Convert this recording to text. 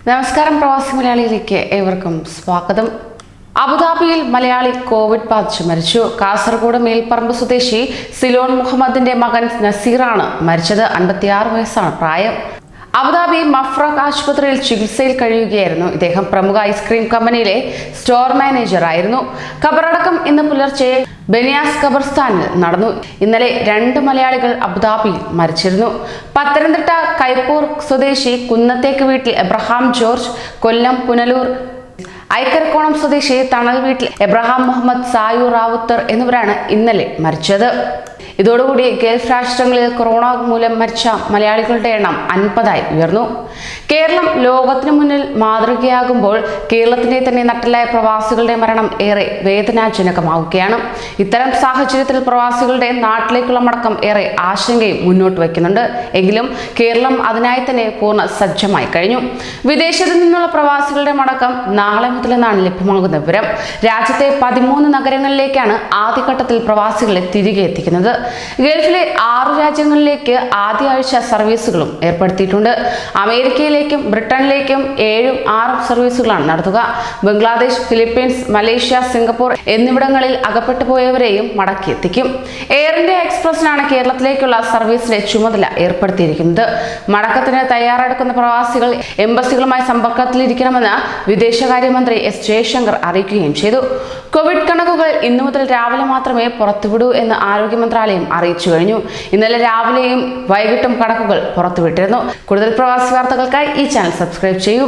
നമസ്കാരം, പ്രവാസി മലയാളിയിലേക്ക് ഏവർക്കും സ്വാഗതം. അബുദാബിയിൽ മലയാളി കോവിഡ് ബാധിച്ച് മരിച്ചു. കാസർഗോഡ് മേൽപ്പറമ്പ് സ്വദേശി സിലോൺ മുഹമ്മദിന്റെ മകൻ നസീറാണ് മരിച്ചത്. 56 വയസ്സാണ് പ്രായം. അബുദാബി മഫ്രഖ് ആശുപത്രിയിൽ ചികിത്സയിൽ കഴിയുകയായിരുന്നു ഇദ്ദേഹം. പ്രമുഖ ഐസ്ക്രീം കമ്പനിയിലെ സ്റ്റോർ മാനേജർ ആയിരുന്നു. ഖബറടക്കം ഇന്ന് പുലർച്ചെ ബനിയാസ് ഖബർസ്ഥാനിൽ നടന്നു. ഇന്നലെ 2 മലയാളികൾ അബുദാബിയിൽ മരിച്ചിരുന്നു. പത്തനംതിട്ട കൈപ്പൂർ സ്വദേശി കുന്നത്തേക്ക് വീട്ടിൽ എബ്രഹാം ജോർജ്, കൊല്ലം പുനലൂർ ഐക്കരക്കോണം സ്വദേശി തണൽ വീട്ടിൽ എബ്രഹാം മുഹമ്മദ്, സായു റാവുത്തർ എന്നിവരാണ് ഇന്നലെ മരിച്ചത്. ഇതോടുകൂടി ഗൾഫ് രാഷ്ട്രങ്ങളിൽ കൊറോണ മൂലം മരിച്ച മലയാളികളുടെ എണ്ണം 50ആയി ഉയർന്നു. കേരളം ലോകത്തിനു മുന്നിൽ മാതൃകയാകുമ്പോൾ കേരളത്തിന്റെ തന്നെ നട്ടലായ പ്രവാസികളുടെ മരണം ഏറെ വേദനാജനകമാവുകയാണ്. ഇത്തരം സാഹചര്യത്തിൽ പ്രവാസികളുടെ നാട്ടിലേക്കുള്ള മടക്കം ഏറെ ആശങ്കയും മുന്നോട്ട് വയ്ക്കുന്നുണ്ട്. എങ്കിലും കേരളം അതിനായി തന്നെ പൂർണ്ണ സജ്ജമായി കഴിഞ്ഞു. വിദേശത്തു നിന്നുള്ള പ്രവാസികളുടെ മടക്കം നാളെ മുതലെന്നാണ് ലഭ്യമാകുന്ന വിവരം. രാജ്യത്തെ 13 നഗരങ്ങളിലേക്കാണ് ആദ്യഘട്ടത്തിൽ പ്രവാസികളെ തിരികെ എത്തിക്കുന്നത്. ഗൾഫിലെ 6 രാജ്യങ്ങളിലേക്ക് ആദ്യ ആഴ്ച സർവീസുകളും ഏർപ്പെടുത്തിയിട്ടുണ്ട്. അമേരിക്കയിലേക്കും ബ്രിട്ടനിലേക്കും 7ഉം 6ഉം സർവീസുകളാണ് നടത്തുക. ബംഗ്ലാദേശ്, ഫിലിപ്പീൻസ്, മലേഷ്യ, സിംഗപ്പൂർ എന്നിവിടങ്ങളിൽ അകപ്പെട്ടു പോയവരെയും മടക്കിയെത്തിക്കും. എയർ ഇന്ത്യ എക്സ്പ്രസിനാണ് കേരളത്തിലേക്കുള്ള സർവീസിന്റെ ചുമതല ഏർപ്പെടുത്തിയിരിക്കുന്നത്. മടക്കത്തിന് തയ്യാറെടുക്കുന്ന പ്രവാസികൾ എംബസികളുമായി സമ്പർക്കത്തിലിരിക്കണമെന്ന് വിദേശകാര്യമന്ത്രി എസ് ജയശങ്കർ അറിയിക്കുകയും ചെയ്തു. കോവിഡ് കണക്കുകൾ ഇന്നു മുതൽ രാവിലെ മാത്രമേ പുറത്തുവിടൂ എന്ന് ആരോഗ്യ മന്ത്രാലയം അറിയിച്ചു കഴിഞ്ഞു. ഇന്നലെ രാവിലെയും വൈകിട്ടും കണക്കുകൾ പുറത്തുവിട്ടിരുന്നു. കൂടുതൽ പ്രവാസി വാർത്തകൾക്കായി ഈ ചാനൽ സബ്സ്ക്രൈബ് ചെയ്യൂ.